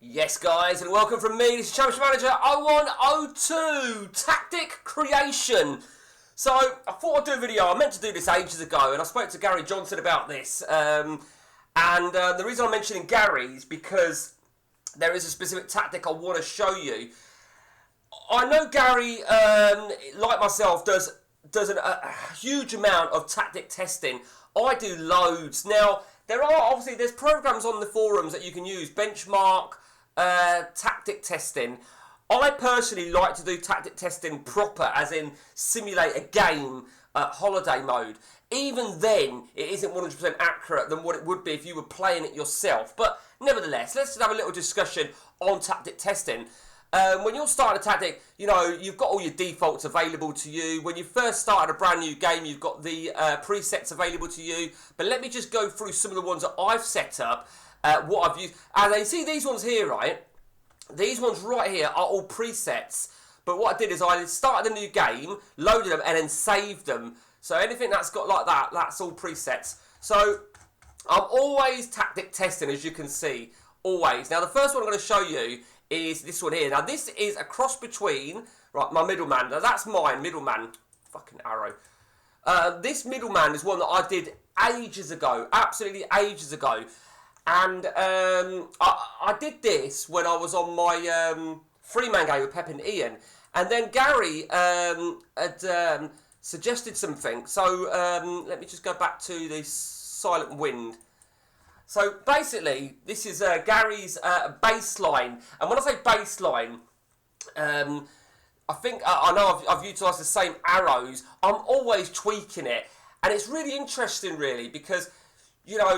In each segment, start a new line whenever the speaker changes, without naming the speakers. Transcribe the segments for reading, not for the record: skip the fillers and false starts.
Yes, guys, and welcome from me. This is Championship Manager 0102 Tactic Creation. So I thought I'd do a video. I meant to do this ages ago, and I spoke to Gary Johnson about this. The reason I'm mentioning Gary is because there is a specific tactic I want to show you. I know Gary, like myself, does a huge amount of tactic testing. I do loads. Now, there's programs on the forums that you can use, benchmark, tactic testing. I personally like to do tactic testing proper, as in simulate a game at holiday mode. Even then, it isn't 100% accurate than what it would be if you were playing it yourself. But nevertheless, let's just have a little discussion on tactic testing. When you're starting a tactic, you've got all your defaults available to you. When you first started a brand new game, you've got the presets available to you. But let me just go through some of the ones that I've set up, what I've used. And you see these ones here, right? These ones right here are all presets. But what I did is I started a new game, loaded them, and then saved them. So anything that's got like that, that's all presets. So I'm always tactic testing, as you can see, always. Now the first one I'm going to show you is this one here. Now this is a cross between, right, my middleman. Now that's mine, middleman. Fucking arrow. This middleman is one that I did ages ago, absolutely ages ago. And I did this when I was on my three-man game with Pep and Ian. And then Gary had suggested something. So let me just go back to the Silent Wind. So basically, this is Gary's baseline. And when I say baseline, I think, I know I've utilised the same arrows. I'm always tweaking it. And it's really interesting, really, because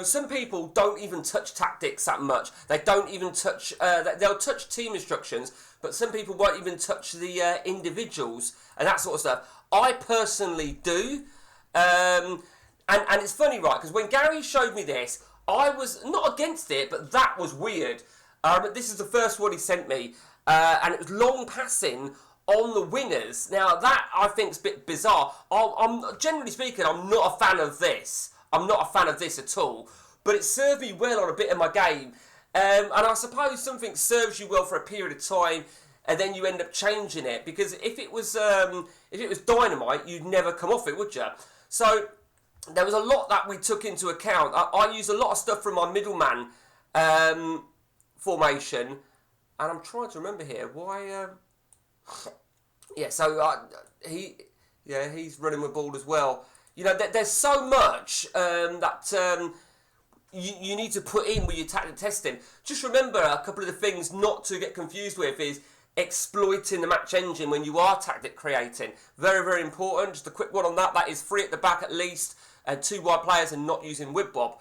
some people don't even touch tactics that much. They don't even touch, they'll touch team instructions, but some people won't even touch the individuals and that sort of stuff. I personally do. And it's funny, right, because when Gary showed me this, I was not against it, but that was weird. But this is the first one he sent me, and it was long passing on the winners. Now, that I think is a bit bizarre. I'm generally speaking, I'm not a fan of this. I'm not a fan of this at all, but it served me well on a bit of my game. And I suppose something serves you well for a period of time, and then you end up changing it. Because if it was dynamite, you'd never come off it, would you? So there was a lot that we took into account. I used a lot of stuff from my middleman formation, and I'm trying to remember here why. He's running with ball as well. There's so much that you need to put in with your tactic testing. Just remember a couple of the things not to get confused with is exploiting the match engine when you are tactic creating. Very, very important. Just a quick one on that. That is 3 at the back at least, 2 wide players, and not using whip bob.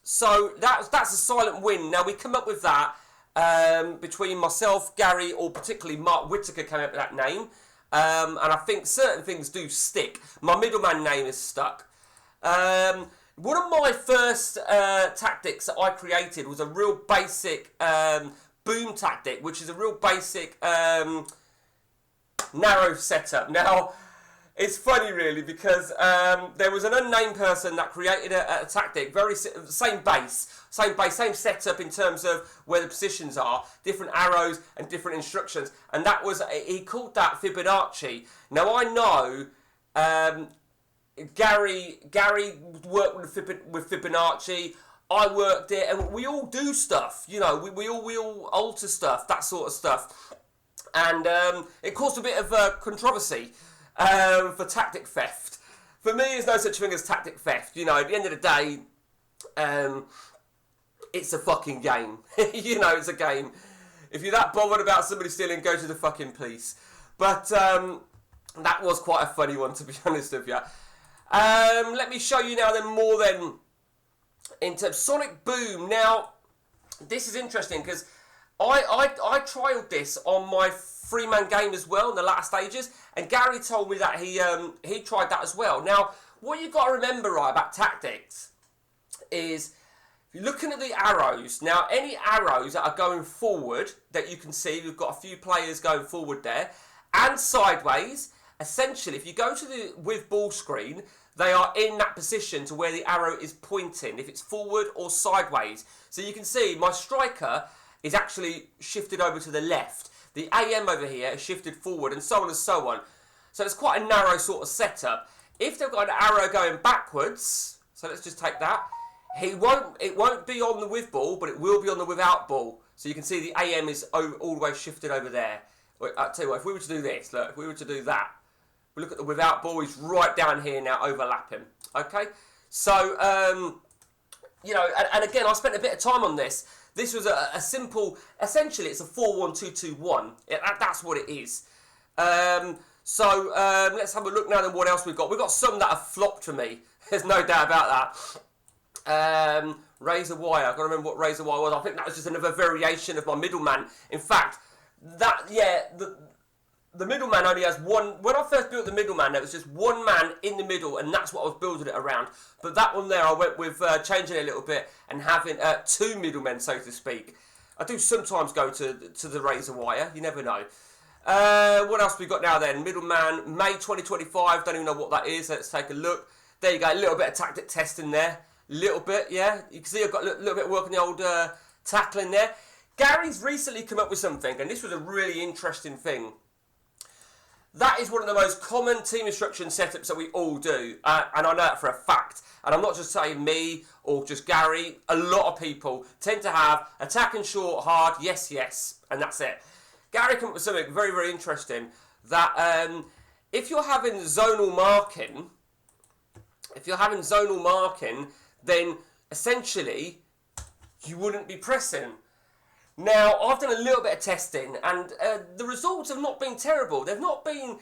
So that's a silent win. Now we come up with that between myself, Gary, or particularly Mark Whittaker came up with that name. And I think certain things do stick. My middleman name is stuck. One of my first tactics that I created was a real basic boom tactic, which is a real basic narrow setup. Now, it's funny really because there was an unnamed person that created a tactic, same setup in terms of where the positions are, different arrows and different instructions, and that was, he called that Fibonacci. Now I know Gary worked with Fibonacci, I worked it, and we all do stuff, we all alter stuff, that sort of stuff, and it caused a bit of controversy for tactic theft. For me, there's no such thing as tactic theft. At the end of the day, it's a fucking game. It's a game. If you're that bothered about somebody stealing, go to the fucking police. But that was quite a funny one, to be honest with you. Let me show you now then in terms of Sonic Boom. Now, this is interesting because I trialled this on my three-man game as well in the latter stages, and Gary told me that he tried that as well. Now, what you've got to remember, right, about tactics is if you're looking at the arrows. Now, any arrows that are going forward that you can see, we've got a few players going forward there, and sideways. Essentially, if you go to the with ball screen, they are in that position to where the arrow is pointing, if it's forward or sideways. So you can see my striker is actually shifted over to the left. The AM over here is shifted forward, and so on and so on. So it's quite a narrow sort of setup. If they've got an arrow going backwards, so let's just take that. It won't be on the with ball, but it will be on the without ball. So you can see the AM is all the way shifted over there. I'll tell you what, if we were to do this, look, if we were to do that, we look at the without ball, he's right down here now, overlapping. Okay? So, you know, and again, I spent a bit of time on this. This was a simple, essentially it's a 4-1-2-2-1. That's what it is. So let's have a look now then what else we've got. We've got some that have flopped for me. There's no doubt about that. Razor wire. I've got to remember what razor wire was. I think that was just another variation of my middleman. In fact, the middleman only has one. When I first built the middleman, there was just one man in the middle, and that's what I was building it around. But that one there, I went with changing it a little bit and having two middlemen, so to speak. I do sometimes go to the razor wire. You never know. What else we got now then? Middleman, May 2025. Don't even know what that is. Let's take a look. There you go. A little bit of tactic testing there. Little bit, yeah. You can see I've got a little bit of work on the old tackling there. Gary's recently come up with something, and this was a really interesting thing. That is one of the most common team instruction setups that we all do, and I know that for a fact. And I'm not just saying me or just Gary. A lot of people tend to have attack and short, hard, yes, yes, and that's it. Gary came up with something very, very interesting, that if you're having zonal marking, then essentially you wouldn't be pressing. Now, I've done a little bit of testing, and the results have not been terrible. They've not been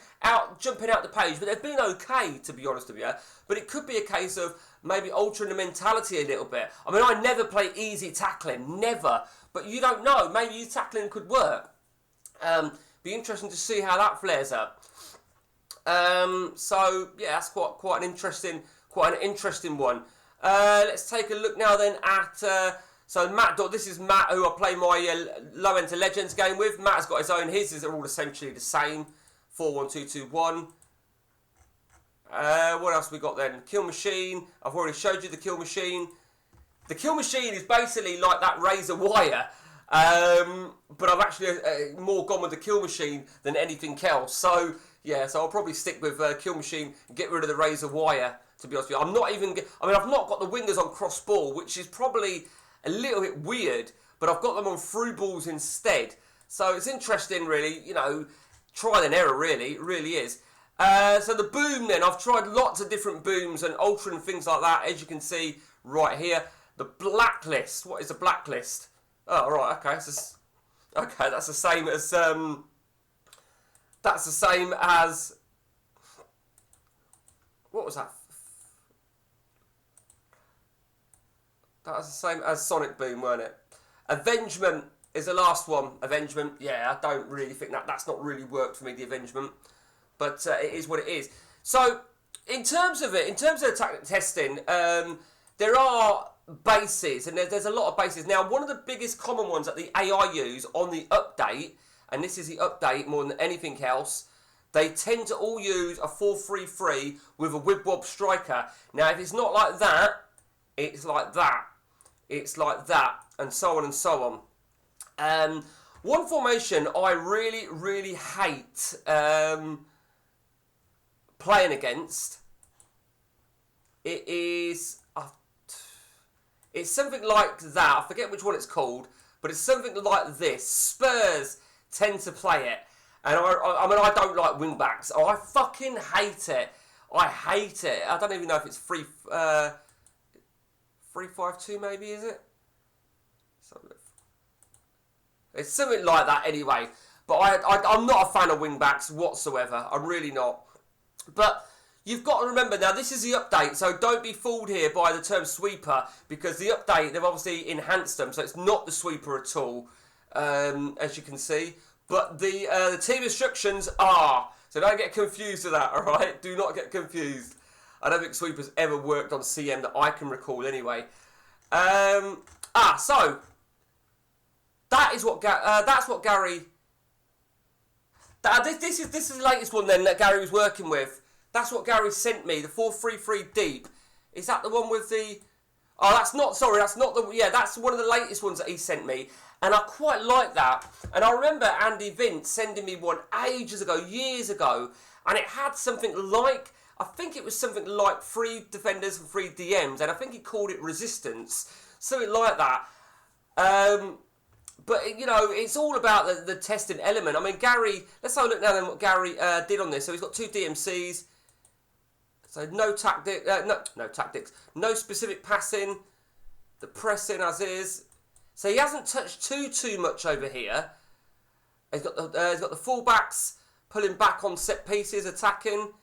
jumping out the page, but they've been okay, to be honest with you. But it could be a case of maybe altering the mentality a little bit. I mean, I never play easy tackling, never. But you don't know, maybe easy tackling could work. Be interesting to see how that flares up. So yeah, that's quite an interesting one. Let's take a look now then at. So Matt, this is Matt, who I play my low end to legends game with. Matt has got his own. His are all essentially the same. 4-1-2-2-1. What else we got then? Kill machine. I've already showed you the kill machine. The kill machine is basically like that razor wire. But I've actually more gone with the kill machine than anything else. So yeah, so I'll probably stick with kill machine and get rid of the razor wire. To be honest with you, I've not got the wingers on cross ball, which is probably a little bit weird. But I've got them on through balls instead. So it's interesting, really. You know, trial and error, really. It really is. So the boom, then I've tried lots of different booms and altering things like that. As you can see right here, the blacklist. What is the blacklist? Oh, right, okay. Okay, that's the same as what was that? That was the same as Sonic Boom, weren't it? Avengement is the last one. Avengement, yeah, I don't really think that's not really worked for me, the Avengement. But it is what it is. So, in terms of the tactic testing, there are bases, and there's a lot of bases. Now, one of the biggest common ones that the AI use on the update, and this is the update more than anything else, they tend to all use a 4-3-3 with a whip-wob striker. Now, if it's not like that, it's like that. It's like that, and so on and so on. One formation I really, really hate playing against, it's something like that. I forget which one it's called, but it's something like this. Spurs tend to play it, and I mean, I don't like wing backs. Oh, I fucking hate it. I hate it. I don't even know if it's 3-5-2 maybe, is it? It's something like that anyway. But I'm not a fan of wing backs whatsoever. I'm really not. But you've got to remember now, this is the update, so don't be fooled here by the term sweeper, because the update, they've obviously enhanced them, so it's not the sweeper at all, as you can see. But the team instructions are. So don't get confused with that, alright? Do not get confused. I don't think sweepers ever worked on CM that I can recall anyway. So that is what that's what Gary. This is the latest one then that Gary was working with. That's what Gary sent me. The 4-3-3 deep. Is that the one with the? Oh, that's not. Sorry, that's not the. Yeah, that's one of the latest ones that he sent me. And I quite like that. And I remember Andy Vince sending me one ages ago, years ago, and it had something like, I think it was something like 3 defenders and 3 DMs, and I think he called it resistance, something like that. But, you know, it's all about the testing element. I mean, Gary, let's have a look now then what Gary did on this. So he's got 2 DMCs. So no tactics, no specific passing, the pressing as is. So he hasn't touched too much over here. He's got the fullbacks pulling back on set pieces, attacking.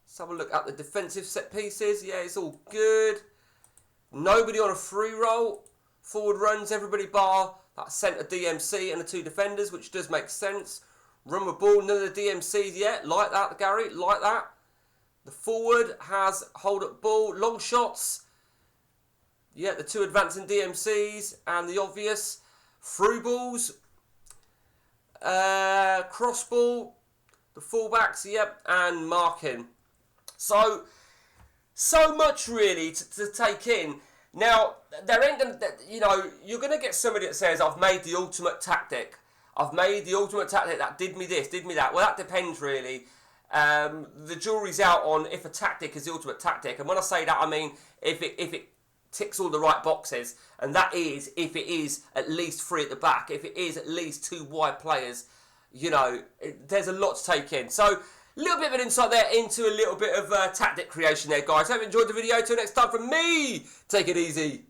Let's have a look at the defensive set pieces. Yeah, it's all good. Nobody on a free roll. Forward runs, everybody bar that centre DMC and the 2 defenders, which does make sense. Run with ball, none of the DMCs yet. Like that, Gary, like that. The forward has hold up ball, long shots. Yeah, the 2 advancing DMCs and the obvious through balls, cross ball, the fullbacks, yep, and marking. So much really to take in. Now, there ain't gonna, you know, you're gonna get somebody that says, "I've made the ultimate tactic. I've made the ultimate tactic that did me this, did me that." Well, that depends really. The jury's out on if a tactic is the ultimate tactic, and when I say that, I mean if it ticks all the right boxes, and that is if it is at least 3 at the back, if it is at least 2 wide players. You know, there's a lot to take in. So, a little bit of an insight there into a little bit of tactic creation there, guys. Hope you enjoyed the video. Till next time from me, take it easy.